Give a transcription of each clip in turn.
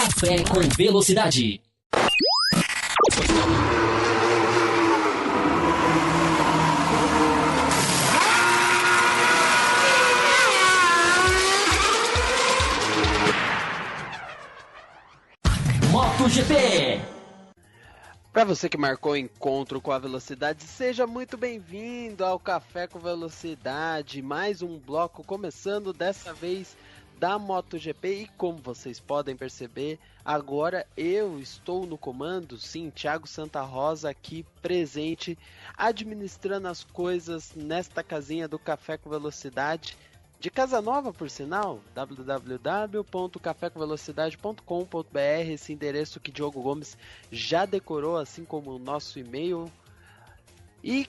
Café com Velocidade. MotoGP. Para você que marcou o encontro com a velocidade, seja muito bem-vindo ao Café com Velocidade. Mais um bloco começando, dessa vez da MotoGP. E como vocês podem perceber, agora eu estou no comando, sim, Thiago Santa Rosa aqui presente, administrando as coisas nesta casinha do Café com Velocidade. De casa nova, por sinal, www.cafecomvelocidade.com.br, esse endereço que Diogo Gomes já decorou, assim como o nosso e-mail. E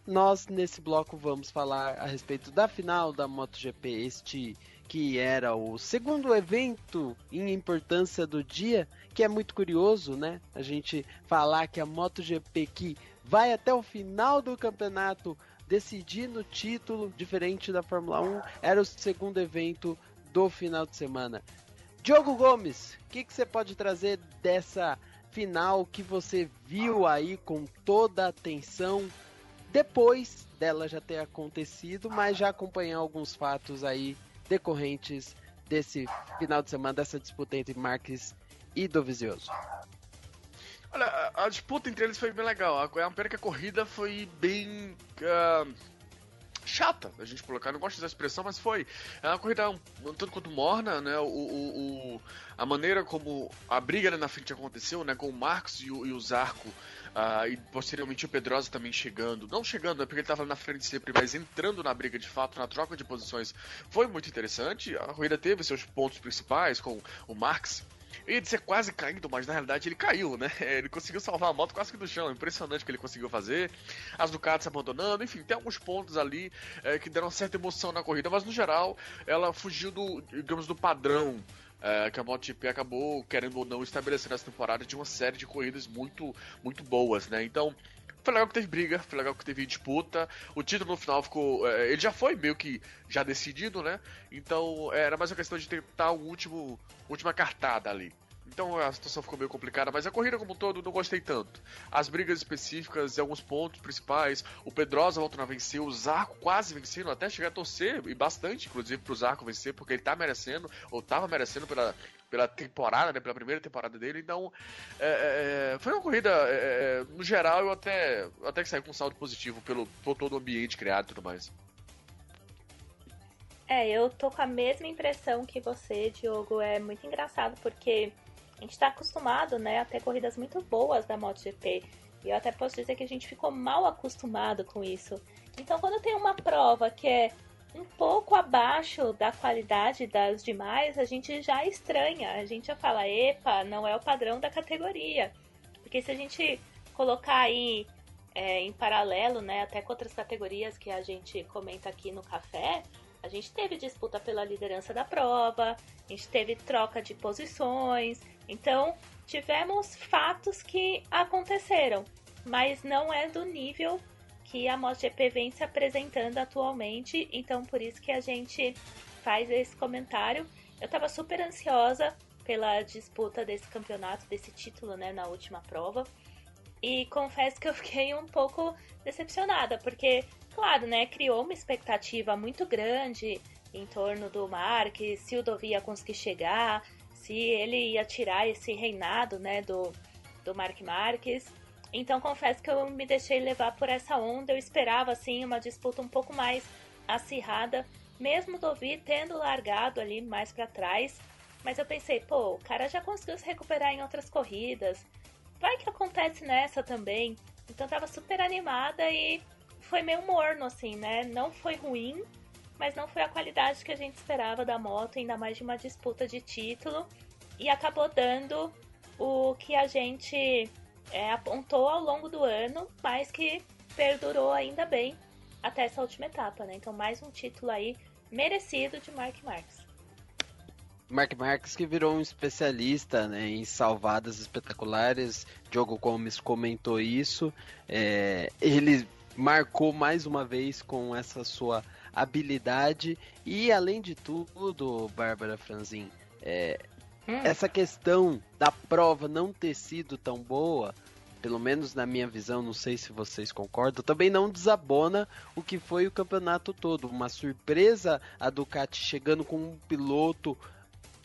nós, nesse bloco, vamos falar a respeito da final da MotoGP, este que era o segundo evento em importância do dia, que é muito curioso, né? A gente falar que a MotoGP que vai até o final do campeonato decidindo o título, diferente da Fórmula 1, era o segundo evento do final de semana. Diogo Gomes, o que você pode trazer dessa final que você viu aí com toda a atenção, depois dela já ter acontecido, mas já acompanhar alguns fatos aí decorrentes desse final de semana, dessa disputa entre Marques e Dovizioso? Olha, a disputa entre eles foi bem legal. A pena que a corrida foi bem chata, a gente colocar. Não gosto dessa expressão, mas foi. É uma corrida um tanto quanto morna, né? A maneira como a briga ali na frente aconteceu, né? Com o Marcos e o Zarco. E posteriormente o Pedrosa também chegando. Não chegando, né? Porque ele estava na frente sempre, mas entrando na briga de fato, na troca de posições. Foi muito interessante. A corrida teve seus pontos principais com o Marcos. Ele ia dizer quase caindo, mas na realidade ele caiu, né? Ele conseguiu salvar a moto quase que do chão. Impressionante o que ele conseguiu fazer. As Ducatis abandonando, enfim, tem alguns pontos ali que deram certa emoção na corrida, mas no geral ela fugiu do padrão que a MotoGP acabou, querendo ou não, estabelecendo essa temporada de uma série de corridas muito, muito boas, né? Então, foi legal que teve briga, foi legal que teve disputa. O título no final ficou. Ele já foi meio que já decidido, né? Então era mais uma questão de tentar a última cartada ali. Então a situação ficou meio complicada, mas a corrida como um todo não gostei tanto. As brigas específicas e alguns pontos principais, o Pedrosa voltando a vencer, o Zarco quase vencendo, até chegar a torcer, e bastante, inclusive, pro Zarco vencer, porque ele tá merecendo, ou tava merecendo pela temporada, né, pela primeira temporada dele. Então foi uma corrida, no geral, eu até que saí com um saldo positivo por todo o ambiente criado e tudo mais. Eu tô com a mesma impressão que você, Diogo. É muito engraçado porque a gente tá acostumado, né, a ter corridas muito boas da MotoGP. E eu até posso dizer que a gente ficou mal acostumado com isso. Então, quando tem uma prova que é um pouco abaixo da qualidade das demais, a gente já estranha. A gente já fala, epa, não é o padrão da categoria. Porque se a gente colocar aí em paralelo, né, até com outras categorias que a gente comenta aqui no café, a gente teve disputa pela liderança da prova, a gente teve troca de posições. Então, tivemos fatos que aconteceram, mas não é do nível que a MotoGP vem se apresentando atualmente. Então, por isso que a gente faz esse comentário. Eu estava super ansiosa pela disputa desse campeonato, desse título, né, na última prova. E confesso que eu fiquei um pouco decepcionada, porque, claro, né, criou uma expectativa muito grande em torno do Marques, se o Dovi ia conseguir chegar, se ele ia tirar esse reinado, né, do Marc Marques. Então, confesso que eu me deixei levar por essa onda. Eu esperava, assim, uma disputa um pouco mais acirrada, mesmo o Dovi tendo largado ali mais para trás. Mas eu pensei, pô, o cara já conseguiu se recuperar em outras corridas, vai que acontece nessa também. Então tava super animada e foi meio morno, assim, né? Não foi ruim, mas não foi a qualidade que a gente esperava da moto, ainda mais de uma disputa de título. E acabou dando o que a gente apontou ao longo do ano, mas que perdurou ainda bem até essa última etapa, né? Então mais um título aí merecido de Marc Marques. Marc Marques que virou um especialista, né, em salvadas espetaculares. Diogo Gomes comentou isso. Ele marcou mais uma vez com essa sua habilidade. E além de tudo, Bárbara Franzin, essa questão da prova não ter sido tão boa, pelo menos na minha visão, não sei se vocês concordam, também não desabona o que foi o campeonato todo. Uma surpresa a Ducati chegando com um piloto,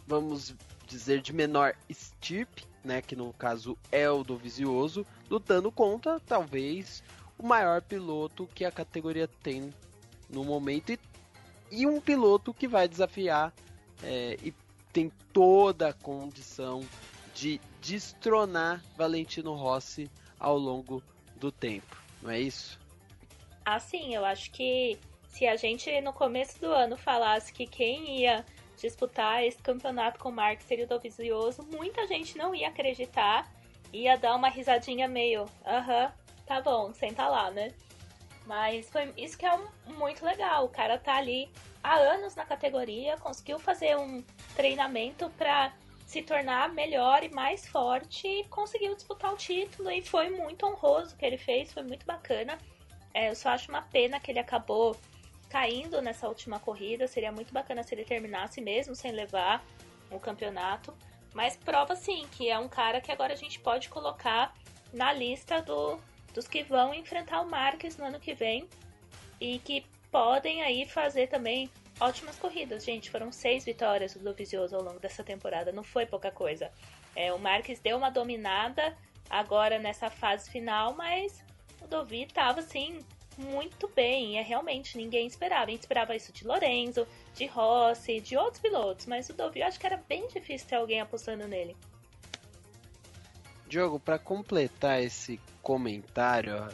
vamos dizer, de menor estirpe, né, que no caso é o Dovizioso, lutando contra talvez o maior piloto que a categoria tem no momento e um piloto que vai desafiar e tem toda a condição de destronar Valentino Rossi ao longo do tempo, não é isso? Assim, eu acho que se a gente no começo do ano falasse que quem ia disputar esse campeonato com o Marques seria o Dovizioso, muita gente não ia acreditar, ia dar uma risadinha meio, tá bom, senta lá, né? Mas foi isso que é muito legal, o cara tá ali há anos na categoria, conseguiu fazer um treinamento pra se tornar melhor e mais forte e conseguiu disputar o título e foi muito honroso o que ele fez, foi muito bacana. Eu só acho uma pena que ele acabou caindo nessa última corrida, seria muito bacana se ele terminasse mesmo sem levar o campeonato, mas prova sim que é um cara que agora a gente pode colocar na lista dos que vão enfrentar o Marques no ano que vem e que podem aí fazer também ótimas corridas, gente. Foram 6 vitórias do Dovizioso ao longo dessa temporada, não foi pouca coisa. O Marques deu uma dominada agora nessa fase final, mas o Dovi tava assim muito bem, realmente ninguém esperava. A gente esperava isso de Lorenzo, de Rossi, de outros pilotos, mas o Dovi eu acho que era bem difícil ter alguém apostando nele. Diogo, para completar esse comentário,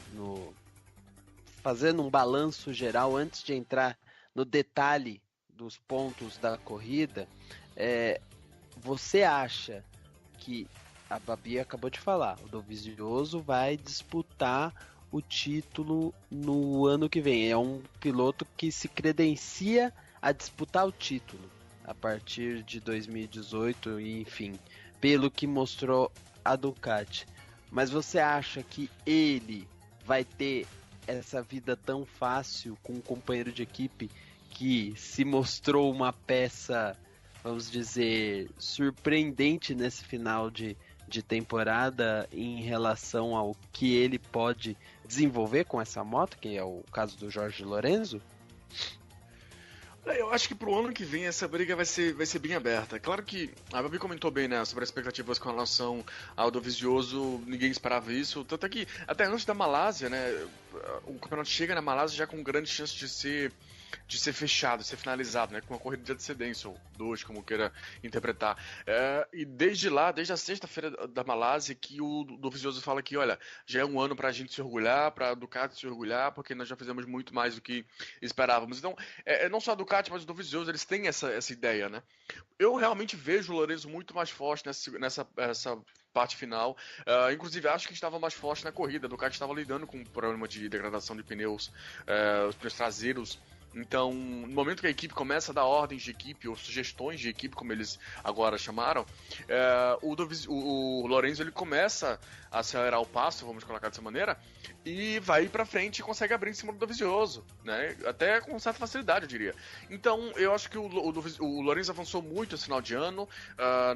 fazendo um balanço geral antes de entrar no detalhe dos pontos da corrida, você acha que a Babi acabou de falar, o Dovizioso vai disputar o título no ano que vem? É um piloto que se credencia a disputar o título a partir de 2018 e enfim, pelo que mostrou a Ducati. Mas você acha que ele vai ter essa vida tão fácil com um companheiro de equipe que se mostrou uma peça, vamos dizer, surpreendente nesse final de temporada em relação ao que ele pode desenvolver com essa moto, que é o caso do Jorge Lorenzo? Eu acho que pro ano que vem essa briga vai ser bem aberta. Claro que a Babi comentou bem, né, sobre as expectativas com relação ao Dovizioso, ninguém esperava isso. Tanto é que até antes da Malásia, né, o campeonato chega na Malásia já com grande chance de ser fechado, de ser finalizado, né, com uma corrida de antecedência, ou 2, como queira interpretar. E desde lá, desde a sexta-feira da Malásia, que o Dovizioso fala que, olha, já é um ano pra gente se orgulhar, pra Ducati se orgulhar, porque nós já fizemos muito mais do que esperávamos. Então, não só a Ducati, mas o Dovizioso, eles têm essa ideia, né. Eu realmente vejo o Lorenzo muito mais forte nessa parte final. Inclusive, acho que estava mais forte na corrida. A Ducati estava lidando com um problema de degradação de pneus, os pneus traseiros. Então, no momento que a equipe começa a dar ordens de equipe, ou sugestões de equipe, como eles agora chamaram, o Lorenzo ele começa a acelerar o passo, vamos colocar dessa maneira, e vai pra frente e consegue abrir em cima do Dovizioso, né? Até com certa facilidade, eu diria. Então, eu acho que o Lorenzo avançou muito esse final de ano,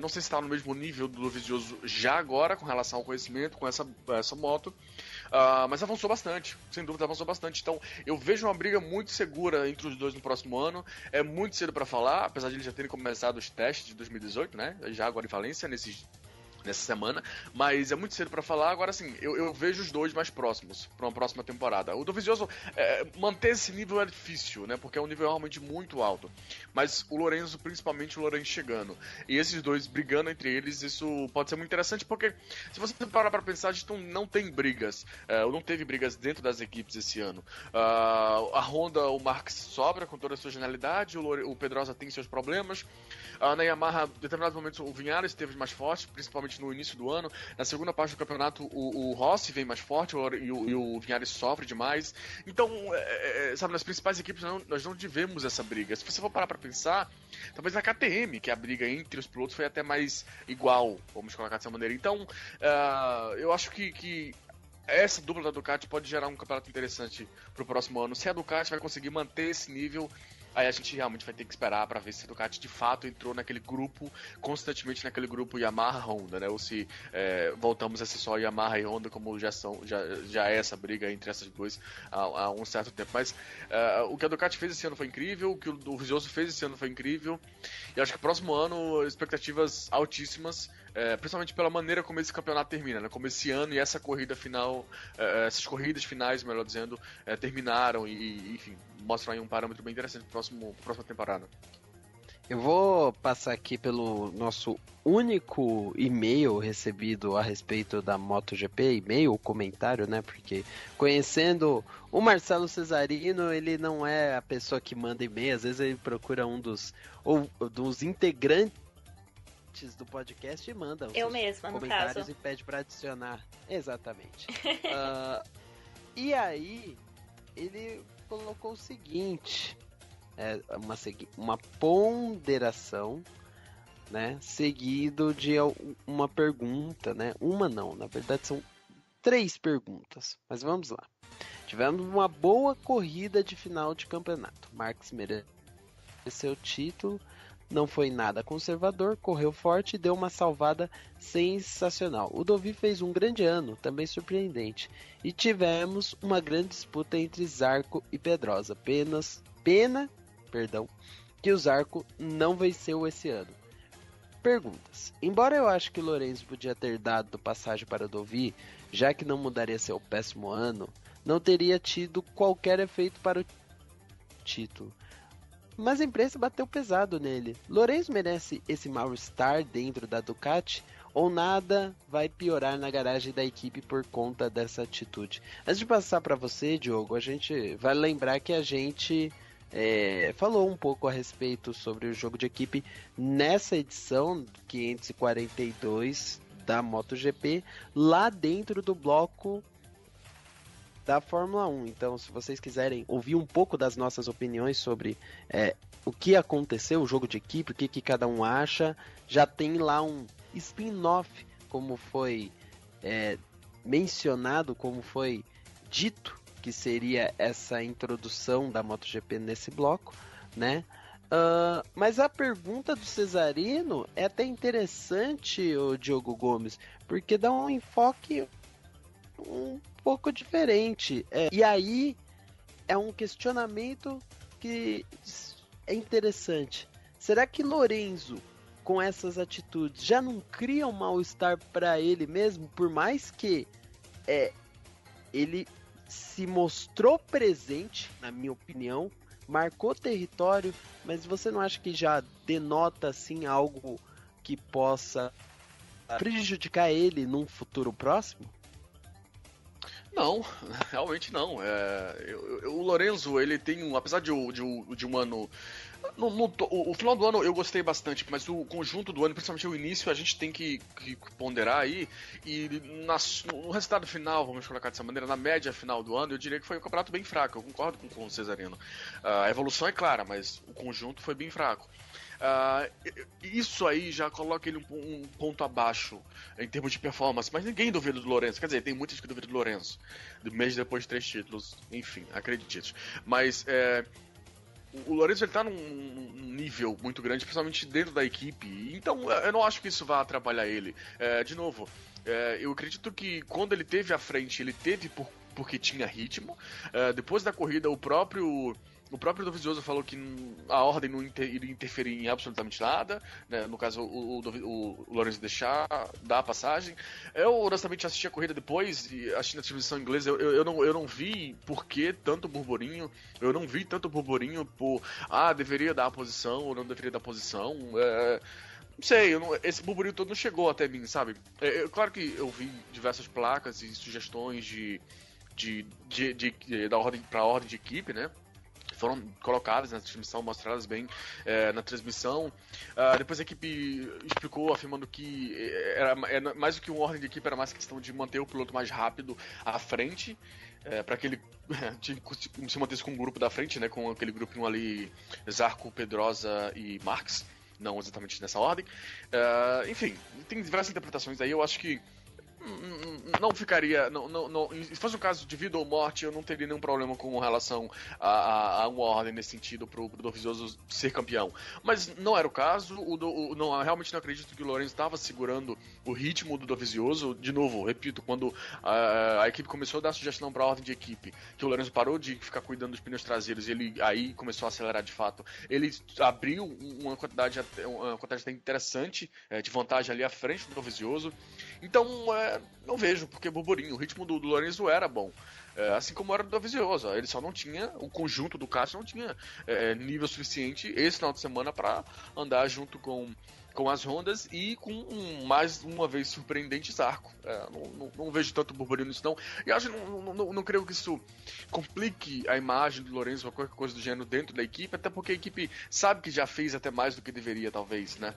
não sei se está no mesmo nível do Dovizioso já agora, com relação ao conhecimento, com essa moto, mas avançou bastante, sem dúvida avançou bastante. Então, eu vejo uma briga muito segura entre os dois no próximo ano. É muito cedo para falar, apesar de eles já terem começado os testes de 2018, né? Já agora em Valência, nessa semana, mas é muito cedo para falar. Agora sim, eu vejo os dois mais próximos para uma próxima temporada. O Dovizioso, manter esse nível é difícil, né? Porque é um nível realmente muito alto. Mas o Lorenzo, principalmente o Lorenzo chegando, e esses dois brigando entre eles, isso pode ser muito interessante, porque se você parar para pensar, a gente não tem brigas, não teve brigas dentro das equipes esse ano. A Honda, o Marques sobra com toda a sua genialidade, o Pedrosa tem seus problemas. Na Yamaha, em determinados momentos, o Vinhares esteve mais forte, principalmente no início do ano. Na segunda parte do campeonato, o Rossi vem mais forte e o Vinhares sofre demais. Então, sabe, nas principais equipes nós não tivemos essa briga. Se você for parar pra pensar, talvez na KTM, que a briga entre os pilotos foi até mais igual, vamos colocar dessa maneira. Então, eu acho que essa dupla da Ducati pode gerar um campeonato interessante pro próximo ano. Se a Ducati vai conseguir manter esse nível aí a gente realmente vai ter que esperar para ver se a Ducati de fato entrou naquele grupo, constantemente naquele grupo Yamaha-Honda, né? Ou se voltamos a ser só Yamaha e Honda, como já é essa briga entre essas duas há um certo tempo. Mas o que a Ducati fez esse ano foi incrível, o que o Dovizioso fez esse ano foi incrível, e acho que o próximo ano, expectativas altíssimas, principalmente pela maneira como esse campeonato termina, né? Como esse ano e essa corrida final, essas corridas finais, melhor dizendo, terminaram e, enfim, mostram aí um parâmetro bem interessante para a próxima temporada. Eu vou passar aqui pelo nosso único e-mail recebido a respeito da MotoGP, e-mail, comentário, né? Porque conhecendo o Marcelo Cesarino, ele não é a pessoa que manda e-mail, às vezes ele procura um dos integrantes do podcast e manda eu mesma, no comentários caso. E pede para adicionar. Exatamente. E aí, ele colocou o seguinte... uma ponderação, né, seguido de uma pergunta, né, uma não, na verdade são 3 perguntas, mas vamos lá. Tivemos uma boa corrida de final de campeonato, Marques mereceu o título, não foi nada conservador, correu forte e deu uma salvada sensacional. O Dovi fez um grande ano, também surpreendente, e tivemos uma grande disputa entre Zarco e Pedrosa, pena que o Zarco não venceu esse ano. Perguntas. Embora eu ache que o Lorenzo podia ter dado passagem para o Dovi, já que não mudaria seu péssimo ano, não teria tido qualquer efeito para o título. Mas a imprensa bateu pesado nele. Lorenzo merece esse mal-estar dentro da Ducati ou nada vai piorar na garagem da equipe por conta dessa atitude? Antes de passar para você, Diogo, a gente vai lembrar que a gente... falou um pouco a respeito sobre o jogo de equipe nessa edição 542 da MotoGP, lá dentro do bloco da Fórmula 1. Então, se vocês quiserem ouvir um pouco das nossas opiniões sobre o que aconteceu, o jogo de equipe, o que cada um acha, já tem lá um spin-off, como foi mencionado, como foi dito, que seria essa introdução da MotoGP nesse bloco, né? Mas a pergunta do Cesarino é até interessante, o Diogo Gomes, porque dá um enfoque um pouco diferente. E aí é um questionamento que é interessante. Será que Lorenzo, com essas atitudes, já não cria um mal-estar para ele mesmo, por mais que ele se mostrou presente, na minha opinião, marcou território, mas você não acha que já denota assim algo que possa prejudicar ele num futuro próximo? Não, realmente não. O Lorenzo, ele tem apesar de um ano... o final do ano eu gostei bastante, mas o conjunto do ano, principalmente o início, a gente tem que ponderar aí. E no resultado final, vamos colocar dessa maneira, na média final do ano, eu diria que foi um campeonato bem fraco. Eu concordo com o Cesarino. A evolução é clara, mas o conjunto foi bem fraco. Isso aí já coloca ele um ponto abaixo em termos de performance, mas ninguém duvida do Lorenzo. Quer dizer, tem muitos que duvidam do Lorenzo, mesmo depois de 3 títulos, enfim, acredite. Mas o Lorenzo ele tá num nível muito grande, principalmente dentro da equipe, então eu não acho que isso vá atrapalhar ele. De novo, eu acredito que quando ele teve à frente, ele teve porque tinha ritmo. Depois da corrida, o próprio Dovizioso falou que a ordem não iria interferir em absolutamente nada, né? No caso, o Lorenzo dar a passagem. Eu, honestamente, assisti a corrida depois, e assisti na transmissão inglesa, eu não vi por que tanto burburinho, eu não vi tanto burburinho por, deveria dar a posição ou não deveria dar a posição. Não sei, esse burburinho todo não chegou até mim, sabe? Claro que eu vi diversas placas e sugestões da ordem para a ordem de equipe, né? Foram colocadas na transmissão, mostradas bem na transmissão. Depois a equipe explicou, afirmando que era mais do que uma ordem de equipe, era mais questão de manter o piloto mais rápido à frente, para que ele se mantesse com o grupo da frente, né, com aquele grupinho ali, Zarco, Pedrosa e Marques, não exatamente nessa ordem. Enfim, tem diversas interpretações aí, eu acho que não ficaria. Se fosse um caso de vida ou morte, eu não teria nenhum problema com relação a uma ordem nesse sentido pro Dovizioso ser campeão. Mas não era o caso. Realmente não acredito que o Lorenzo estava segurando o ritmo do Dovizioso. De novo, repito, quando a equipe começou a dar sugestão para a ordem de equipe, que o Lorenzo parou de ficar cuidando dos pneus traseiros e ele aí começou a acelerar de fato, ele abriu uma quantidade até interessante de vantagem ali à frente do Dovizioso. Então, não vejo porque burburinho. O ritmo do Lorenzo era bom. Assim como era do Dovizioso. Ele só não tinha, o conjunto do kart não tinha nível suficiente esse final de semana para andar junto com as Hondas e com mais uma vez surpreendente Zarco. Não vejo tanto burburinho nisso não. E acho não creio que isso complique a imagem do Lorenzo ou qualquer coisa do gênero dentro da equipe, até porque a equipe sabe que já fez até mais do que deveria, talvez, né?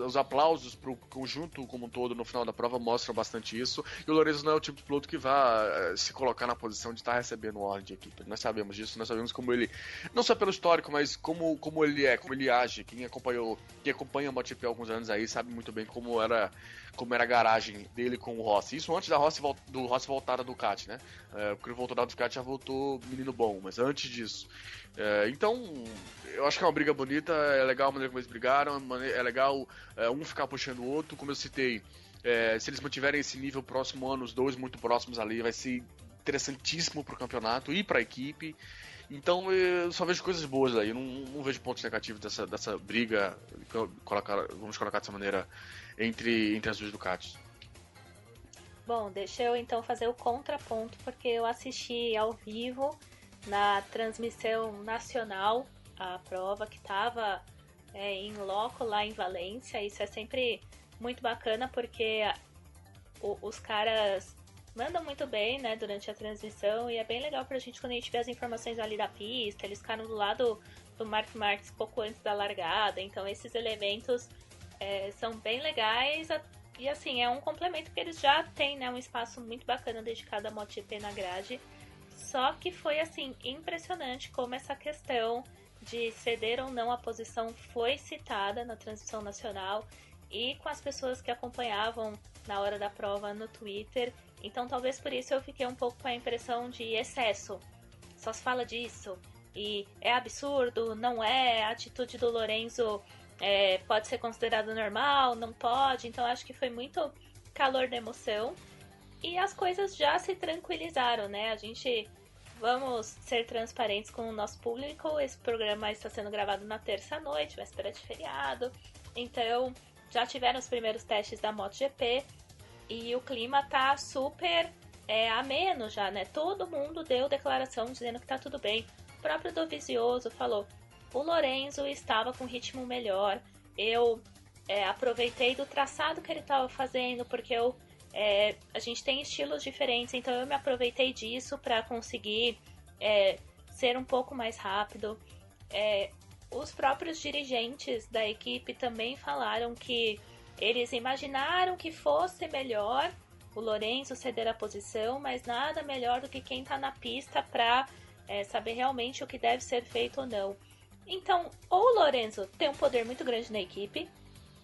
Os aplausos pro conjunto como um todo no final da prova mostram bastante isso. E o Lorenzo não é o tipo de piloto que vá se colocar na posição de estar recebendo ordem de equipe. Nós sabemos disso, nós sabemos como ele, não só pelo histórico, mas como ele é, como ele age. Quem acompanha a MotoGP há alguns anos aí sabe muito bem como era a garagem dele com o Rossi. Isso antes do Rossi voltar da Ducati, né? Porque ele voltou da Ducati já voltou menino bom, mas antes disso. Então, eu acho que é uma briga bonita, é legal a maneira como eles brigaram, é legal um ficar puxando o outro, como eu citei. Se eles mantiverem esse nível próximo ano, os dois muito próximos ali, vai ser interessantíssimo pro campeonato e pra equipe. Então eu só vejo coisas boas aí, eu não vejo pontos negativos dessa briga, vamos colocar dessa maneira, entre as duas Ducatis. Bom, deixa eu então fazer o contraponto, porque eu assisti ao vivo na transmissão nacional a prova que estava em loco lá em Valência. Isso é sempre muito bacana, porque os caras mandam muito bem, né, durante a transmissão, e é bem legal pra gente quando a gente vê as informações ali da pista. Eles ficaram do lado do Marc Marquez pouco antes da largada, então esses elementos são bem legais, e assim, é um complemento que eles já têm, né, um espaço muito bacana dedicado à MotoGP na grade. Só que foi assim, impressionante como essa questão de ceder ou não a posição foi citada na transmissão nacional e com as pessoas que acompanhavam na hora da prova no Twitter. Então talvez por isso eu fiquei um pouco com a impressão de excesso. Só se fala disso. E é absurdo, não é? A atitude do Lorenzo pode ser considerada normal, não pode. Então acho que foi muito calor da emoção. E as coisas já se tranquilizaram, né? Vamos ser transparentes com o nosso público. Esse programa está sendo gravado na terça-noite, véspera de feriado. Então já tiveram os primeiros testes da MotoGP. E o clima tá super ameno já, né? Todo mundo deu declaração dizendo que tá tudo bem. O próprio Dovizioso falou: o Lorenzo estava com ritmo melhor. Eu aproveitei do traçado que ele estava fazendo, porque a gente tem estilos diferentes, então eu me aproveitei disso para conseguir ser um pouco mais rápido. Os próprios dirigentes da equipe também falaram que eles imaginaram que fosse melhor o Lorenzo ceder a posição, mas nada melhor do que quem está na pista para saber realmente o que deve ser feito ou não. Então, ou o Lorenzo tem um poder muito grande na equipe,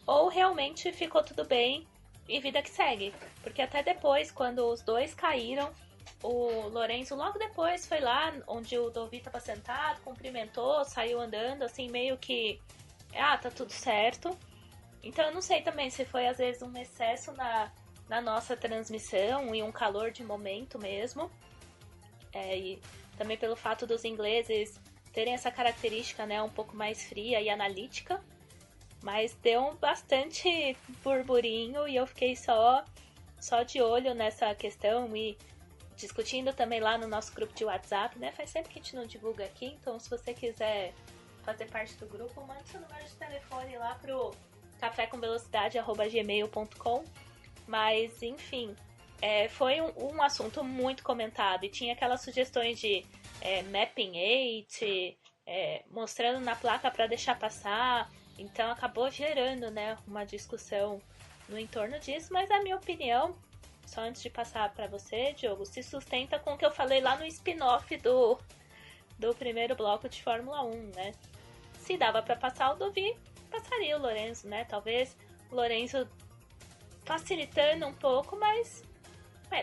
ou realmente ficou tudo bem e vida que segue. Porque até depois, quando os dois caíram, o Lorenzo logo depois foi lá onde o Dovi estava sentado, cumprimentou, saiu andando, assim, meio que tá tudo certo. Então eu não sei também se foi às vezes um excesso na nossa transmissão e um calor de momento mesmo. E também pelo fato dos ingleses terem essa característica, né, um pouco mais fria e analítica. Mas deu bastante burburinho e eu fiquei só de olho nessa questão e discutindo também lá no nosso grupo de WhatsApp, né? Faz tempo que a gente não divulga aqui, então se você quiser fazer parte do grupo, mande seu número de telefone lá pro cafécomvelocidade@gmail.com. Mas, enfim, foi um assunto muito comentado e tinha aquelas sugestões de mapping 8, mostrando na placa para deixar passar. Então acabou gerando, né, uma discussão no entorno disso, mas a minha opinião, só antes de passar para você, Diogo, se sustenta com o que eu falei lá no spin-off do primeiro bloco de Fórmula 1, né? Se dava para passar o Dovi, passaria o Lorenzo, né? Talvez o Lorenzo facilitando um pouco, mas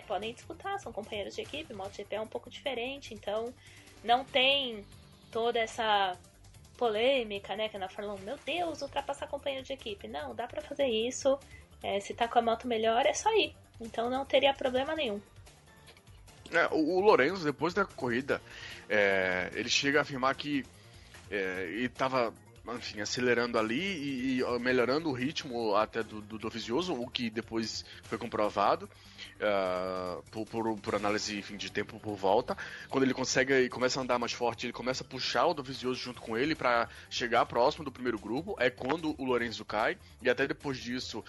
podem disputar, são companheiros de equipe, MotoGP é um pouco diferente, então não tem toda essa polêmica, né, que na Fórmula 1, meu Deus, ultrapassar companheiro de equipe. Não, dá pra fazer isso, se tá com a moto melhor, é só ir. Então não teria problema nenhum. O Lorenzo, depois da corrida, ele chega a afirmar que ele tava, enfim, acelerando ali e melhorando o ritmo até do Dovizioso, o que depois foi comprovado por análise, enfim, de tempo por volta. Quando ele consegue e começa a andar mais forte, ele começa a puxar o Dovizioso junto com ele para chegar próximo do primeiro grupo. É quando o Lorenzo cai, e até depois disso,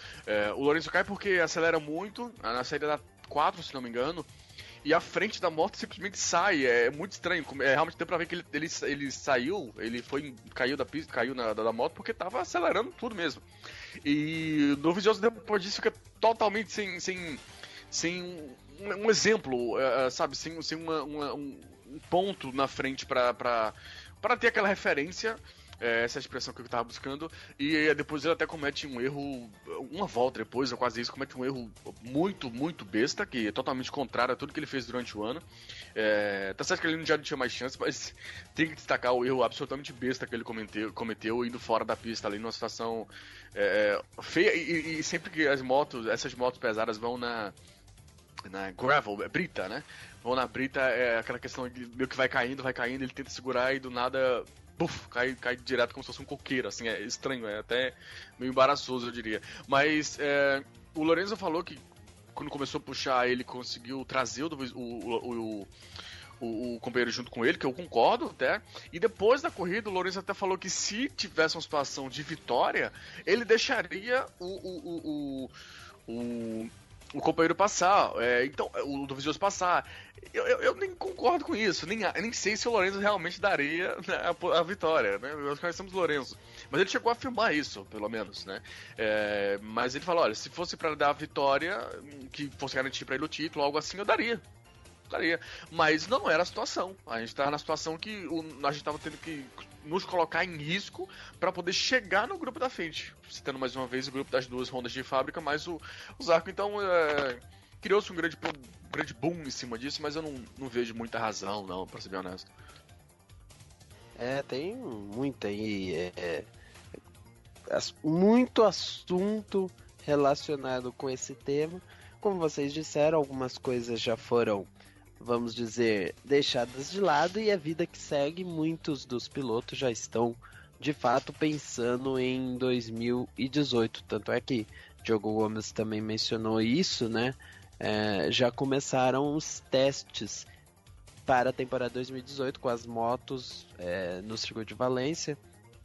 o Lorenzo cai porque acelera muito, na saída da 4, se não me engano, e a frente da moto simplesmente sai. É muito estranho. Realmente deu pra ver que ele saiu, caiu da pista, caiu da moto porque tava acelerando tudo mesmo. E o Dovizioso depois disso fica totalmente sem um exemplo, sabe? Sem um ponto na frente pra ter aquela referência. Essa é a expressão que eu tava buscando. E depois ele até comete um erro, uma volta depois, ou quase isso, comete um erro muito, muito besta, que é totalmente contrário a tudo que ele fez durante o ano. Tá certo que ele já não tinha mais chance, mas tem que destacar o erro absolutamente besta que ele cometeu indo fora da pista, ali numa situação feia. E sempre que essas motos pesadas vão na gravel, brita, né? Vão na brita, aquela questão de meio que vai caindo, ele tenta segurar e do nada... Puf, cai direto como se fosse um coqueiro, assim, é estranho, é até meio embaraçoso, eu diria. Mas o Lorenzo falou que quando começou a puxar, ele conseguiu trazer o companheiro junto com ele, que eu concordo até. E depois da corrida, o Lorenzo até falou que se tivesse uma situação de vitória, ele deixaria o companheiro passar, então o Dovizioso passar. Eu nem concordo com isso, nem sei se o Lorenzo realmente daria, né, a vitória, né? Nós conhecemos o Lorenzo, mas ele chegou a afirmar isso, pelo menos, né? Mas ele falou, olha, se fosse para dar a vitória, que fosse garantir para ele o título, algo assim, eu daria. Mas não era a situação. A gente tava na situação que a gente tava tendo que nos colocar em risco para poder chegar no grupo da frente, citando mais uma vez o grupo das duas Hondas de fábrica, mais o Zarco. Então criou-se um grande boom em cima disso, mas eu não vejo muita razão, não, pra ser bem honesto. Tem muita aí, muito assunto relacionado com esse tema. Como vocês disseram, algumas coisas já foram, vamos dizer, deixadas de lado, e a vida que segue. Muitos dos pilotos já estão de fato pensando em 2018, tanto é que Diogo Gomes também mencionou isso, né? Já começaram os testes para a temporada 2018 com as motos no Circuito de Valência,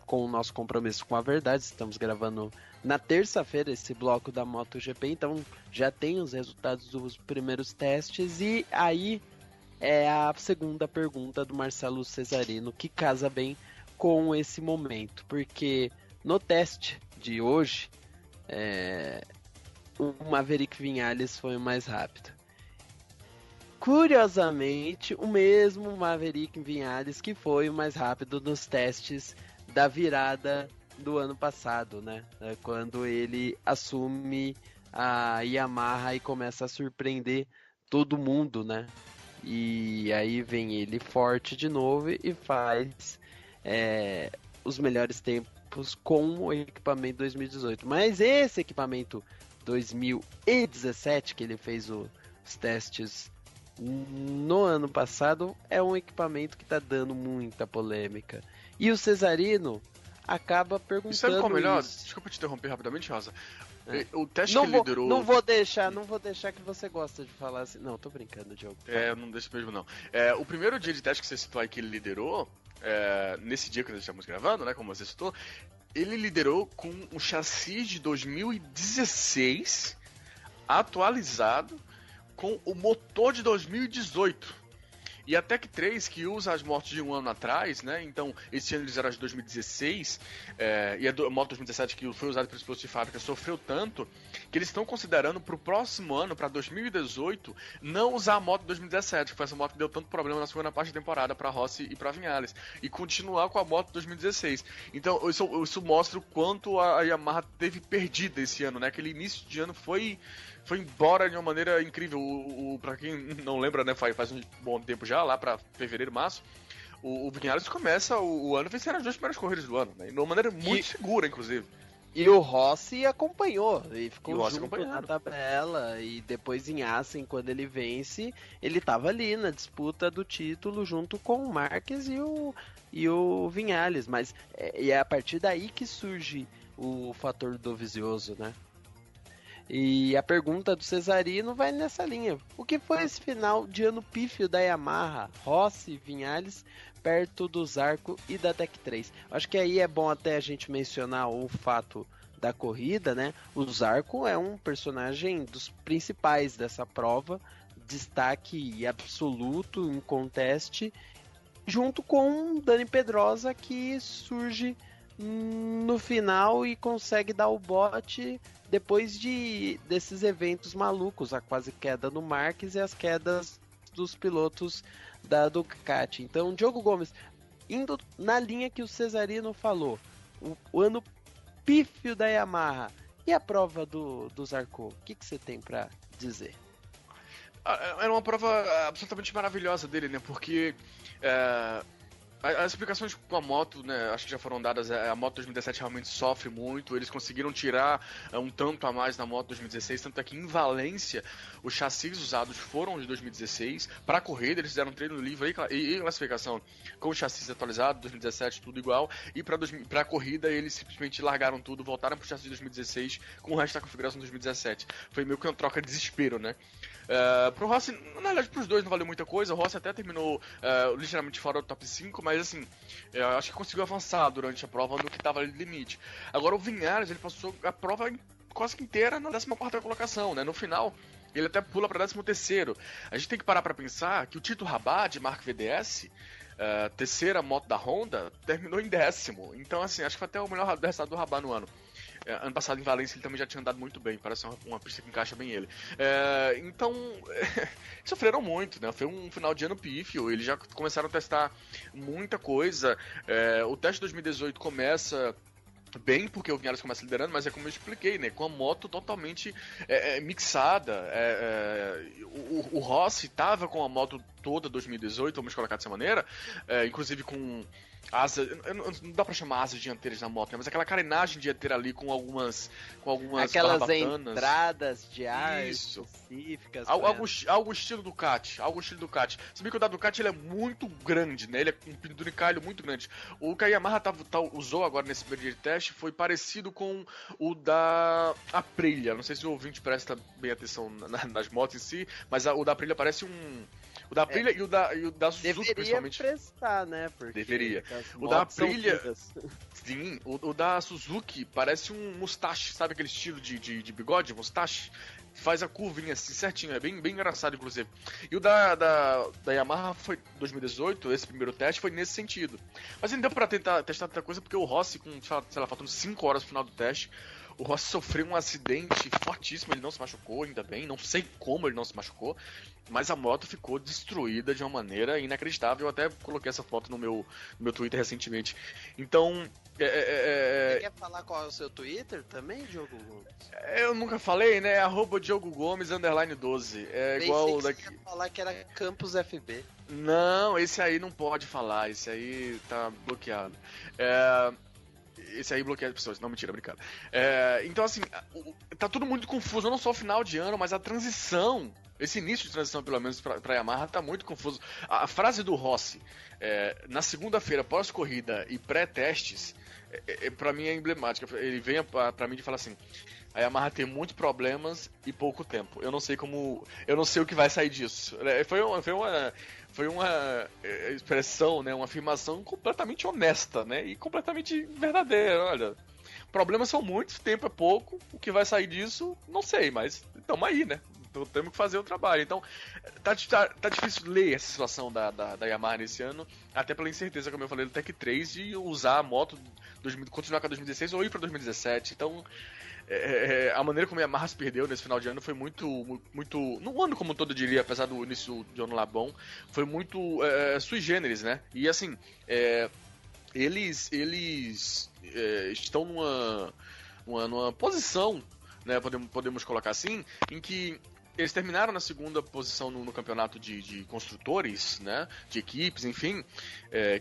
com o nosso compromisso com a verdade. Estamos gravando na terça-feira esse bloco da MotoGP, então já tem os resultados dos primeiros testes. E aí é a segunda pergunta do Marcelo Cesarino, que casa bem com esse momento, porque no teste de hoje o Maverick Viñales foi o mais rápido. Curiosamente, o mesmo Maverick Viñales que foi o mais rápido nos testes da virada do ano passado, né? Quando ele assume a Yamaha e começa a surpreender todo mundo, né? E aí vem ele forte de novo e faz os melhores tempos com o equipamento 2018. Mas esse equipamento 2017, que ele fez os testes no ano passado, é um equipamento que está dando muita polêmica. E o Cesarino acaba perguntando. E sabe qual é o melhor? Isso. Desculpa te interromper rapidamente, Rosa. O teste Não que vou, liderou. não vou deixar que você gosta de falar assim. Não, tô brincando, Diogo. Não deixa mesmo não. O primeiro dia de teste que você citou aí que ele liderou, nesse dia que nós estamos gravando, né, como você citou, ele liderou com um chassi de 2016 atualizado com o motor de 2018. E a Tech 3, que usa as motos de um ano atrás, né? Então, esse ano eles eram as de 2016, e a moto 2017, que foi usada pelos pilotos de fábrica, sofreu tanto que eles estão considerando para o próximo ano, para 2018, não usar a moto de 2017, que foi essa moto que deu tanto problema na segunda parte da temporada para Rossi e para Viñales, e continuar com a moto de 2016. Então, isso mostra o quanto a Yamaha teve perdida esse ano, né? Aquele início de ano foi foi embora de uma maneira incrível. Pra quem não lembra, né, faz um bom tempo já, lá pra fevereiro, março, o Vinhares começa o ano vencendo as 2 primeiras corridas do ano, né? De uma maneira muito segura, inclusive. E o Rossi acompanhou, e ficou Rossi junto na acompanhando. tabela, e depois em Assen, quando ele vence, ele tava ali na disputa do título junto com o Marques e o Vinhales, mas é a partir daí que surge o fator Dovizioso, né? E a pergunta do Cesarino vai nessa linha. O que foi esse final de ano pífio da Yamaha, Rossi, Vinhales, perto do Zarco e da Tech 3? Acho que aí é bom até a gente mencionar o fato da corrida, né? O Zarco é um personagem dos principais dessa prova, destaque absoluto, inconteste, junto com Dani Pedrosa, que surge no final e consegue dar o bote depois desses eventos malucos, a quase queda no Marques e as quedas dos pilotos da Ducati. Então, Diogo Gomes, indo na linha que o Cesarino falou, o ano pífio da Yamaha e a prova do Zarco, o que você tem para dizer? Era uma prova absolutamente maravilhosa dele, né? Porque as explicações com a moto, né, acho que já foram dadas. A moto 2017 realmente sofre muito. Eles conseguiram tirar um tanto a mais na moto 2016, tanto é que em Valência os chassis usados foram de 2016. Para a corrida eles fizeram treino livre e classificação com o chassis atualizado, 2017 tudo igual, e para a corrida eles simplesmente largaram tudo, voltaram para o chassi de 2016 com o resto da configuração de 2017. Foi meio que uma troca de desespero, né? Pro Rossi, na verdade, pros dois não valeu muita coisa. O Rossi até terminou ligeiramente fora do top 5, mas assim, acho que conseguiu avançar durante a prova no que tava ali no limite. Agora o Vinhares, ele passou a prova quase que inteira na 14ª colocação, né? No final, ele até pula pra 13º. A gente tem que parar pra pensar que o Tito Rabat, de Marca VDS, terceira moto da Honda, terminou em 10º. Então, assim, acho que foi até o melhor resultado do Rabat no ano. Ano passado em Valência ele também já tinha andado muito bem, parece uma pista que encaixa bem ele. Então, sofreram muito, né? Foi um final de ano pífio, eles já começaram a testar muita coisa. O teste de 2018 começa bem, porque o Vinhares começa liderando, mas é como eu expliquei, né? Com a moto totalmente mixada. O Rossi tava com a moto toda 2018, vamos colocar dessa maneira, inclusive com asa, não dá pra chamar asas dianteiras na moto, né? Mas aquela carenagem dianteira ali com algumas aquelas barbatanas. entradas de ar Isso. específicas. Algo estilo Ducati. Se bem que o da Ducati ele é muito grande, né? Ele é com um penduricalho muito grande. O que a Yamaha usou agora nesse primeiro dia de teste foi parecido com o da Aprilia. Não sei se o ouvinte presta bem atenção nas motos em si, mas o da Aprilia parece o da Aprilia e o da Suzuki, deveria principalmente. prestar, né? Porque Deveria. as O da motos são Aprilia, duras. sim, o da Suzuki parece um mustache, sabe aquele estilo de bigode, mustache? Faz a curvinha assim certinho, é bem engraçado, inclusive. E o da Yamaha foi 2018, esse primeiro teste foi nesse sentido. Mas ainda deu pra tentar testar tanta coisa, porque o Rossi, com, sei lá, faltando 5 horas no final do teste, o Rossi sofreu um acidente fortíssimo, ele não se machucou, ainda bem, não sei como ele não se machucou, mas a moto ficou destruída de uma maneira inacreditável. Eu até coloquei essa foto no meu Twitter recentemente. Então, Você quer falar qual é o seu Twitter também, Diogo Gomes? eu nunca falei, né? Diogo Gomes _12. É igual o daqui. Você ia falar que era Campus FB. Não, esse aí não pode falar, esse aí tá bloqueado. Esse aí bloqueia as pessoas. Não, mentira, brincadeira. Então, assim, tá tudo muito confuso. Não só o final de ano, mas a transição. Esse início de transição, pelo menos, pra Yamaha, tá muito confuso. A frase do Rossi, na segunda-feira, pós-corrida e pré-testes, pra mim é emblemática. Ele vem pra mim e fala assim: a Yamaha tem muitos problemas e pouco tempo. Eu não sei o que vai sair disso. Foi uma expressão, né, uma afirmação completamente honesta, né, e completamente verdadeira. Olha, problemas são muitos, tempo é pouco, o que vai sair disso, não sei, mas estamos aí, né, então temos que fazer o trabalho. Então, tá difícil ler essa situação da Yamaha nesse ano, até pela incerteza, como eu falei, do Tech 3, de usar a moto, continuar com a 2016 ou ir para 2017, então... a maneira como a Yamaha se perdeu nesse final de ano foi muito, no ano como um todo eu diria, apesar do início de ano lá bom, foi muito sui generis, né? E assim, eles estão numa posição né, podemos colocar assim, em que eles terminaram na segunda posição no campeonato de construtores, né? De equipes, enfim.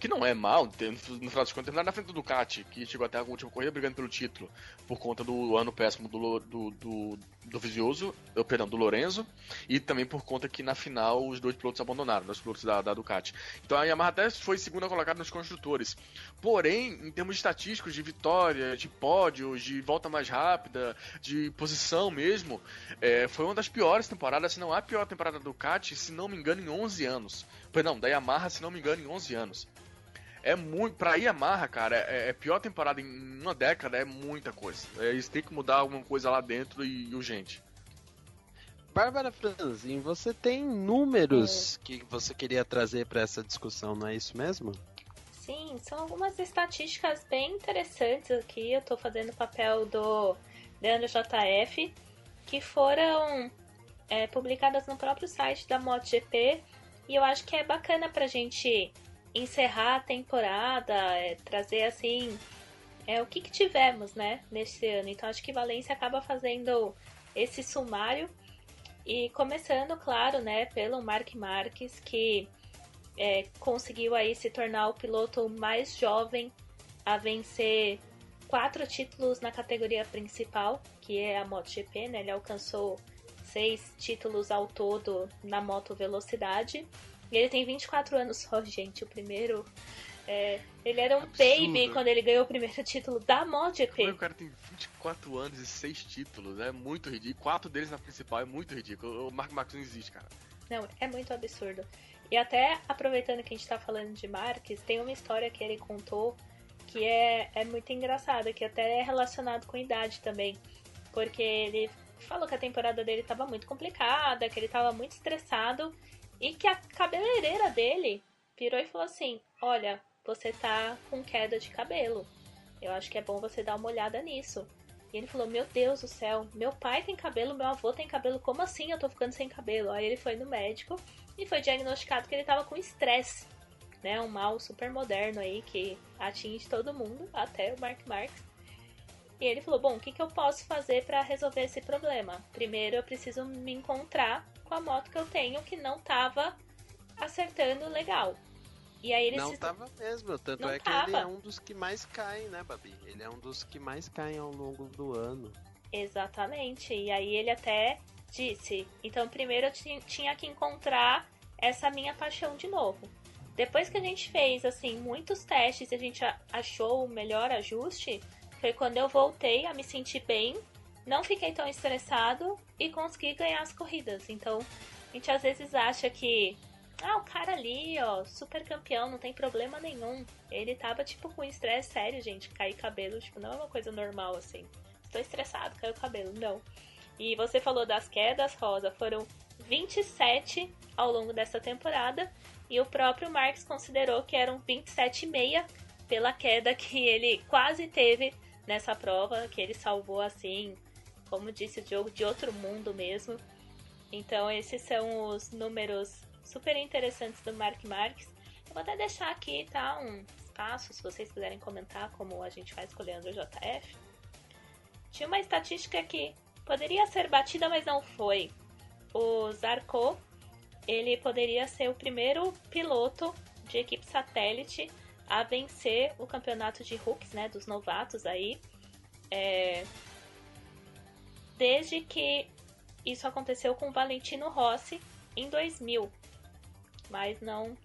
Que não é mal. No final das contas, terminaram na frente do Ducati, que chegou até a última corrida brigando pelo título. Por conta do ano péssimo do Vizioso, perdão, do Lorenzo. E também por conta que na final os dois pilotos abandonaram, os pilotos da Ducati. Então a Yamaha até foi segunda colocada nos construtores. Porém, em termos estatísticos de vitória, de pódios, de volta mais rápida, de posição mesmo, foi uma das piores temporadas, se não a pior temporada da Ducati, se não me engano, em 11 anos. Perdão, da Yamaha, se não me engano, em 11 anos. É muito. Pra Yamaha, cara, pior temporada em uma década, é muita coisa. Eles têm que mudar alguma coisa lá dentro e urgente. Bárbara Franzin, você tem números que você queria trazer para essa discussão, não é isso mesmo? Sim, são algumas estatísticas bem interessantes aqui. Eu tô fazendo o papel do Leandro JF, que foram publicadas no próprio site da MotoGP, e eu acho que é bacana pra gente encerrar a temporada, trazer assim o que tivemos, né, nesse ano. Então acho que Valência acaba fazendo esse sumário e começando, claro, né, pelo Marc Marques, que conseguiu aí se tornar o piloto mais jovem a vencer 4 títulos na categoria principal, que é a MotoGP, né? Ele alcançou 6 títulos ao todo na moto velocidade. E ele tem 24 anos só, gente. O primeiro... ele era um baby quando ele ganhou o primeiro título da MotoGP. O cara tem 24 anos e 6 títulos, é muito ridículo. 4 deles na principal é muito ridículo. O Marc Marques não existe, cara. Não, é muito absurdo. E até aproveitando que a gente tá falando de Marques, tem uma história que ele contou que é muito engraçada, que até é relacionado com idade também. Porque ele falou que a temporada dele tava muito complicada, que ele tava muito estressado e que a cabeleireira dele virou e falou assim: olha, você tá com queda de cabelo. Eu acho que é bom você dar uma olhada nisso. E ele falou: meu Deus do céu, meu pai tem cabelo, meu avô tem cabelo, como assim eu tô ficando sem cabelo? Aí ele foi no médico e foi diagnosticado que ele tava com estresse, né? Um mal super moderno aí que atinge todo mundo, até o Marc Marques. E ele falou: bom, o que eu posso fazer para resolver esse problema? Primeiro eu preciso me encontrar com a moto que eu tenho que não tava acertando legal. E aí ele não tava mesmo, tanto não é que tava. ele é um dos que mais caem, né, Babi? Ele é um dos que mais caem ao longo do ano. Exatamente, e aí ele até disse: então primeiro eu tinha que encontrar essa minha paixão de novo. Depois que a gente fez, assim, muitos testes e a gente achou o melhor ajuste, foi quando eu voltei a me sentir bem, não fiquei tão estressado e consegui ganhar as corridas. Então, a gente às vezes acha que o cara ali, ó, super campeão, não tem problema nenhum. Ele tava, tipo, com estresse sério, gente. Cair cabelo, tipo, não é uma coisa normal, assim. Estou estressado, caiu o cabelo. Não. E você falou das quedas, Rosa. Foram 27 ao longo dessa temporada. E o próprio Marques considerou que eram 27,5 pela queda que ele quase teve nessa prova. Que ele salvou, assim, como disse o Diogo, de outro mundo mesmo. Então, esses são os números super interessantes do Marc Marques. Eu vou até deixar aqui, tá, um espaço, se vocês quiserem comentar, como a gente faz com o Leandro JF. Tinha uma estatística que poderia ser batida, mas não foi. O Zarco, ele poderia ser o primeiro piloto de equipe satélite a vencer o campeonato de rookies, né, dos novatos aí, desde que isso aconteceu com o Valentino Rossi em 2000. Mas não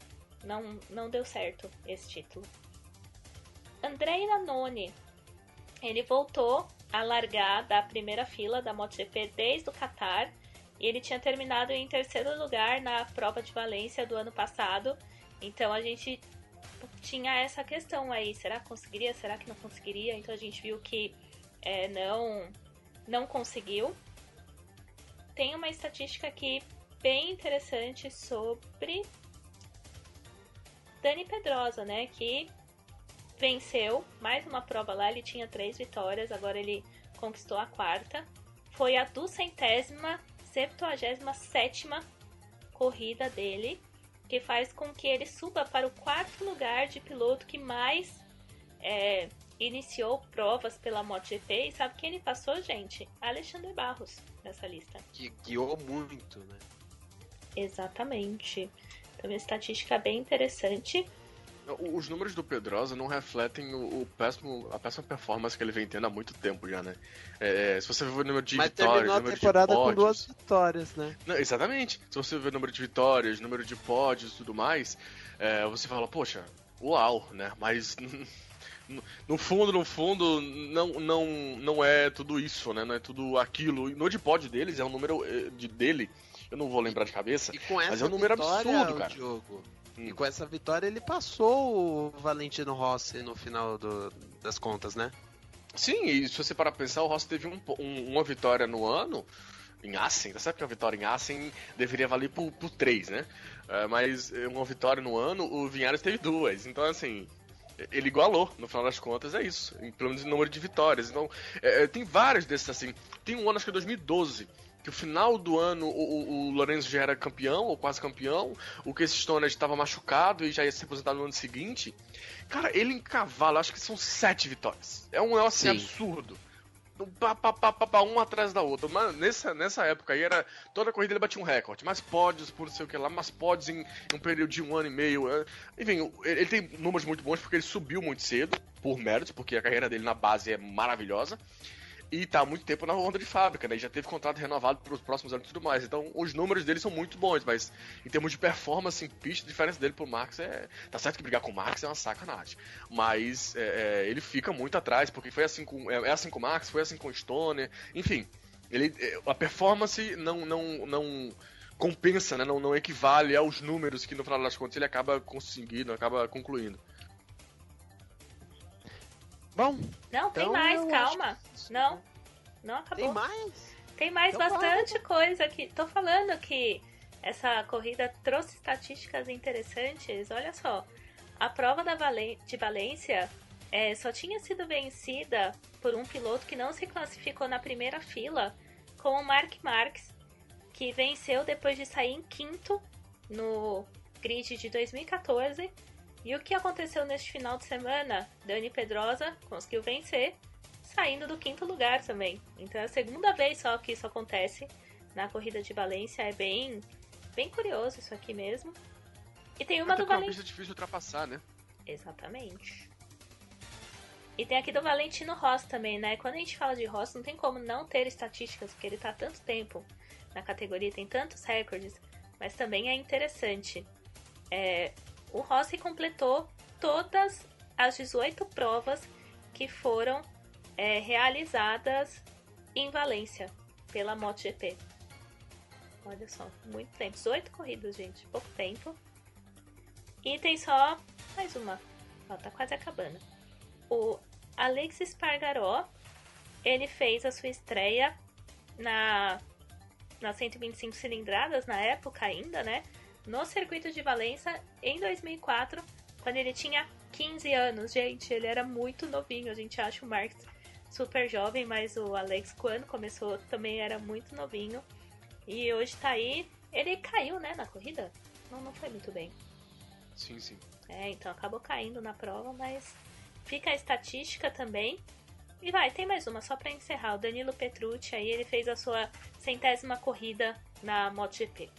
deu certo esse título. Andrei Nannoni, ele voltou a largar da primeira fila da MotoGP desde o Qatar, e ele tinha terminado em terceiro lugar na prova de Valência do ano passado. Então a gente tinha essa questão aí, será que conseguiria, será que não conseguiria? Então a gente viu que não conseguiu. Tem uma estatística aqui bem interessante sobre Dani Pedrosa, né, que venceu mais uma prova lá. Ele tinha 3 vitórias, agora ele conquistou a 4ª. Foi a 277ª corrida dele, que faz com que ele suba para o 4º lugar de piloto que mais iniciou provas pela MotoGP e sabe quem ele passou, gente? Alexandre Barros nessa lista. Que guiou muito, né? Exatamente. Então, uma estatística bem interessante. Os números do Pedrosa não refletem a péssima performance que ele vem tendo há muito tempo já, né? Se você ver o número de Mas vitórias, terminou a número de temporada com pódios... 2 vitórias, né? Não, exatamente. Se você ver o número de vitórias, número de pódios e tudo mais, você fala, poxa, uau, né? Mas no fundo, não é tudo isso, né? Não é tudo aquilo. No de pódio deles é um número dele, eu não vou lembrar de cabeça, E com essa mas é um número vitória, absurdo, cara. Diogo, e com essa vitória ele passou o Valentino Rossi no final das contas, né? Sim, e se você parar pra pensar, o Rossi teve uma vitória no ano em Assen, tá certo que a vitória em Assen deveria valer por 3, né? Mas uma vitória no ano, o Vinhares teve 2, então assim, ele igualou, no final das contas, é isso, pelo menos em número de vitórias. Então, tem vários desses assim, tem um ano, acho que é 2012, que o final do ano o Lorenzo já era campeão, ou quase campeão, o Casey Stoner estava machucado e já ia se aposentar no ano seguinte. Cara, ele em cavalo, acho que são 7 vitórias. É um negócio assim, absurdo. Um atrás da outra. Mas nessa época aí, toda a corrida ele batia um recorde. Mais pódios por não sei o que lá, mais pódios em um período de 1 ano e meio. Enfim, ele tem números muito bons porque ele subiu muito cedo, por mérito, porque a carreira dele na base é maravilhosa. E tá há muito tempo na onda de fábrica, né? E já teve contrato renovado para os próximos anos e tudo mais. Então, os números dele são muito bons, mas em termos de performance em pista, a diferença dele pro Max tá certo que brigar com o Max é uma sacanagem. Mas ele fica muito atrás, porque foi assim é assim com o Max, foi assim com o Stoner. Enfim, a performance não compensa, né? Não equivale aos números que no final das contas ele acaba conseguindo, acaba concluindo. Bom, Não, tem então mais, eu calma. acho que- Não acabou. Tem mais? Tem mais Então bastante coisa aqui. Tô falando que essa corrida trouxe estatísticas interessantes. Olha só, a prova de Valência só tinha sido vencida por um piloto que não se classificou na primeira fila, com o Marc Marques, que venceu depois de sair em quinto no grid de 2014. E o que aconteceu neste final de semana? Dani Pedrosa conseguiu vencer, saindo do quinto lugar também. Então é a segunda vez só que isso acontece na corrida de Valência. É bem curioso isso aqui mesmo. E tem uma Até do porque é uma Valentino. pista difícil de ultrapassar, né? Exatamente. E tem aqui do Valentino Rossi também, né? Quando a gente fala de Rossi, não tem como não ter estatísticas, porque ele tá há tanto tempo na categoria, tem tantos recordes, mas também é interessante. O Rossi completou todas as 18 provas que foram realizadas em Valência pela MotoGP. Olha só, muito tempo. 18 corridas, gente. Pouco tempo. E tem só mais uma. Ó, tá quase acabando. O Alex Espargaró, ele fez a sua estreia na 125 cilindradas, na época ainda, né? No circuito de Valência, em 2004, quando ele tinha 15 anos. Gente, ele era muito novinho. A gente acha o Marques super jovem, mas o Alex, quando começou, também era muito novinho. E hoje tá aí. Ele caiu, né, na corrida? Não foi muito bem. Sim. Então acabou caindo na prova, mas fica a estatística também. E tem mais uma, só pra encerrar. O Danilo Petrucci, aí ele fez a sua 100ª corrida na MotoGP.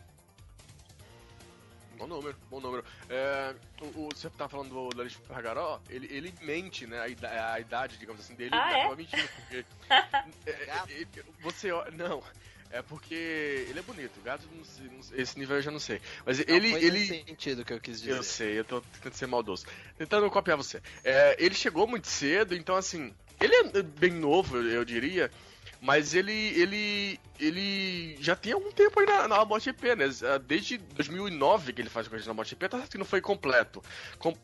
Bom número. Você tá falando do Alex Espargaró, ele mente, né? A idade, digamos assim, dele. Ah, ele é? acaba mentindo, porque. Não. É porque ele é bonito. O gato, não sei, esse nível eu já não sei. Mas Não, ele. foi nesse sentido que eu quis dizer. Eu sei, eu tô tentando ser maldoso. Tentando copiar você. Ele chegou muito cedo, então assim. Ele é bem novo, eu diria. Mas ele já tem algum tempo aí na MotoGP, né? Desde 2009 que ele faz corrida na MotoGP, tá certo que não foi completo.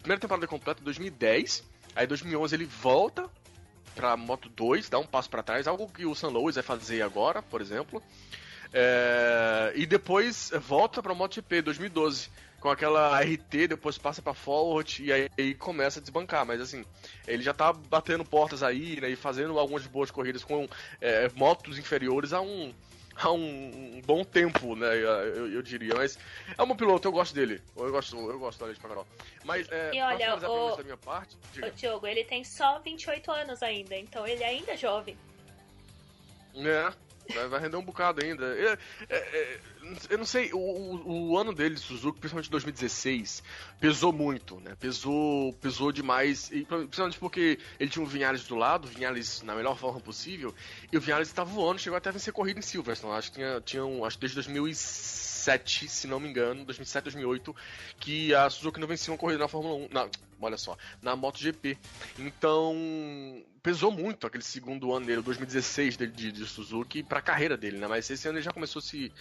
Primeira temporada completa em 2010, aí em 2011 ele volta pra Moto 2, dá um passo pra trás, algo que o San Luis vai fazer agora, por exemplo. E depois volta pra MotoGP em 2012, com aquela RT, depois passa pra Forward e aí começa a desbancar. Mas assim, ele já tá batendo portas aí, né, e fazendo algumas boas corridas com motos inferiores a um há um bom tempo, né? Eu diria. Mas é um piloto, eu gosto dele. Eu gosto do Alex Pagaró. Mas, E olha, pra finalizar da minha parte... O Diogo, ele tem só 28 anos ainda, então ele ainda é jovem. Vai render um bocado ainda. Eu não sei, o ano dele, Suzuki, principalmente 2016, pesou muito, né? Pesou demais, e principalmente porque ele tinha o Viñales do lado, o Viñales na melhor forma possível, e o Viñales estava voando, chegou até a vencer corrida em Silverstone. Acho que acho que desde 2007, se não me engano, 2007, 2008, que a Suzuki não vencia uma corrida na Fórmula 1, olha só, na MotoGP. Então, pesou muito aquele segundo ano dele, 2016 de Suzuki, pra carreira dele, né? Mas esse ano ele já começou a se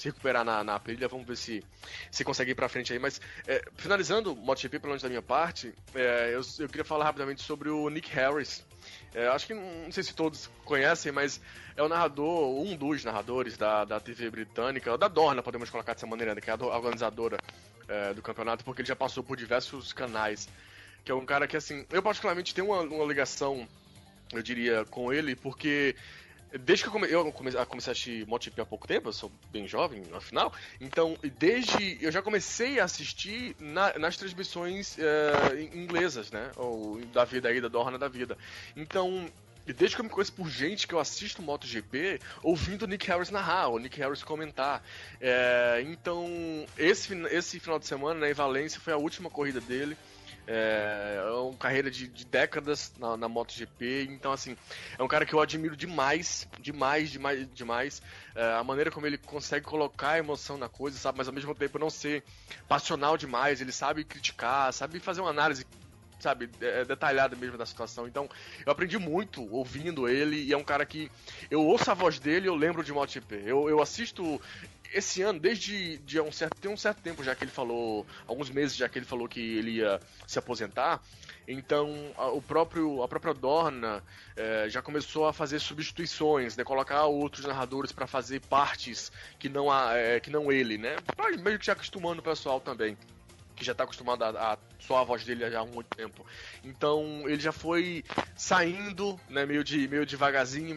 recuperar na Aprilia, vamos ver se consegue ir pra frente aí. Mas, finalizando o MotoGP, pelo menos da minha parte, eu queria falar rapidamente sobre o Nick Harris. Acho que, não sei se todos conhecem, mas é o narrador, um dos narradores da TV britânica, da Dorna, podemos colocar dessa maneira, que é a organizadora do campeonato, porque ele já passou por diversos canais, que é um cara que, assim, eu particularmente tenho uma ligação, eu diria, com ele, porque desde que eu comecei a assistir MotoGP há pouco tempo, eu sou bem jovem, afinal, então, eu já comecei a assistir nas transmissões inglesas, né, ou da vida aí, da Dorna da vida. Então, desde que eu me conheço por gente que eu assisto MotoGP, ouvindo o Nick Harris narrar, o Nick Harris comentar. Então, esse final de semana, né, em Valência, foi a última corrida dele. É uma carreira de décadas na MotoGP, então assim, é um cara que eu admiro demais, a maneira como ele consegue colocar emoção na coisa, sabe, mas ao mesmo tempo não ser passional demais, ele sabe criticar, sabe fazer uma análise, sabe, detalhada mesmo da situação. Então, eu aprendi muito ouvindo ele, e é um cara que eu ouço a voz dele e eu lembro de MotoGP. Eu assisto esse ano, desde tem um certo tempo já que ele falou, alguns meses já que ele falou que ele ia se aposentar. Então, a própria Dorna já começou a fazer substituições, né, colocar outros narradores para fazer partes que não ele, né, meio que já acostumando o pessoal também, que já tá acostumado a só a voz dele já há muito tempo. Então ele já foi saindo, né, meio devagarzinho,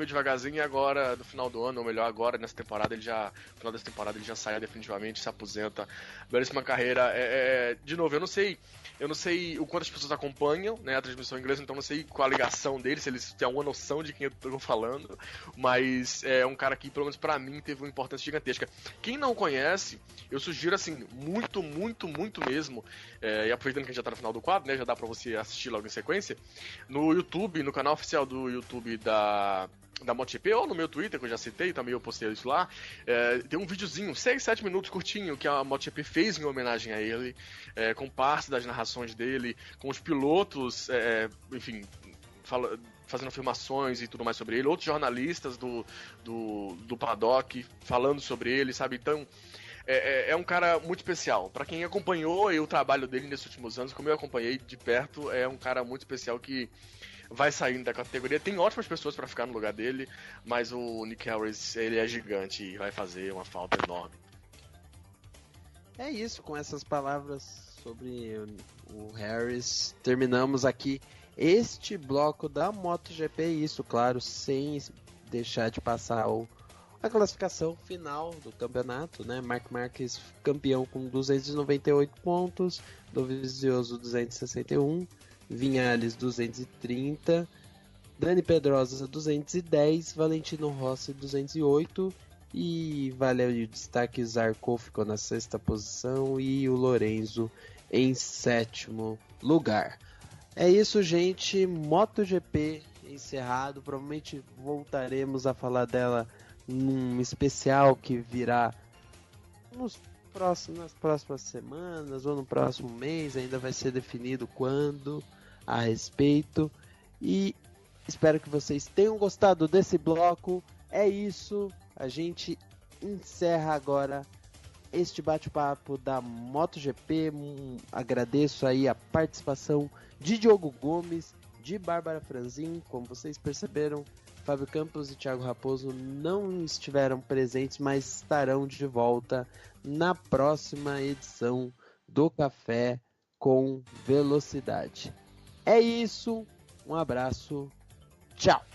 e agora, no final do ano, ou melhor, agora, no final dessa temporada, ele já sai definitivamente, se aposenta. Belíssima carreira. De novo, eu não sei o quanto as pessoas acompanham, né, a transmissão inglesa, então não sei qual a ligação deles, se eles têm alguma noção de quem eu tô falando, mas é um cara que, pelo menos pra mim, teve uma importância gigantesca. Quem não conhece, eu sugiro, assim, muito mesmo, e aproveitando que a gente já tá no final do quadro, né, já dá pra você assistir logo em sequência, no YouTube, no canal oficial do YouTube da MotoGP, ou no meu Twitter, que eu já citei, também eu postei isso lá, tem um videozinho, 6, 7 minutos curtinho, que a MotoGP fez em homenagem a ele, com parte das narrações dele, com os pilotos, enfim, fazendo afirmações e tudo mais sobre ele, outros jornalistas do paddock falando sobre ele, sabe? Então, é um cara muito especial. Pra quem acompanhou o trabalho dele nesses últimos anos, como eu acompanhei de perto, é um cara muito especial que vai saindo da categoria. Tem ótimas pessoas pra ficar no lugar dele, mas o Nick Harris, ele é gigante e vai fazer uma falta enorme. É isso, com essas palavras sobre o Harris, terminamos aqui este bloco da MotoGP. Isso, claro, sem deixar de passar a classificação final do campeonato, né? Marc Marquez campeão com 298 pontos, Dovizioso 261, Viñales 230, Dani Pedrosa 210, Valentino Rossi 208 e vale o destaque, Zarco ficou na 6ª posição e o Lorenzo em 7º lugar. É isso, gente, MotoGP encerrado, provavelmente voltaremos a falar dela num especial que virá nas próximas semanas ou no próximo mês, ainda vai ser definido quando a respeito, e espero que vocês tenham gostado desse bloco. É isso, a gente encerra agora este bate-papo da MotoGP. Agradeço aí a participação de Diogo Gomes, de Bárbara Franzin. Como vocês perceberam, Fábio Campos e Thiago Raposo não estiveram presentes, mas estarão de volta na próxima edição do Café com Velocidade. É isso, um abraço, tchau!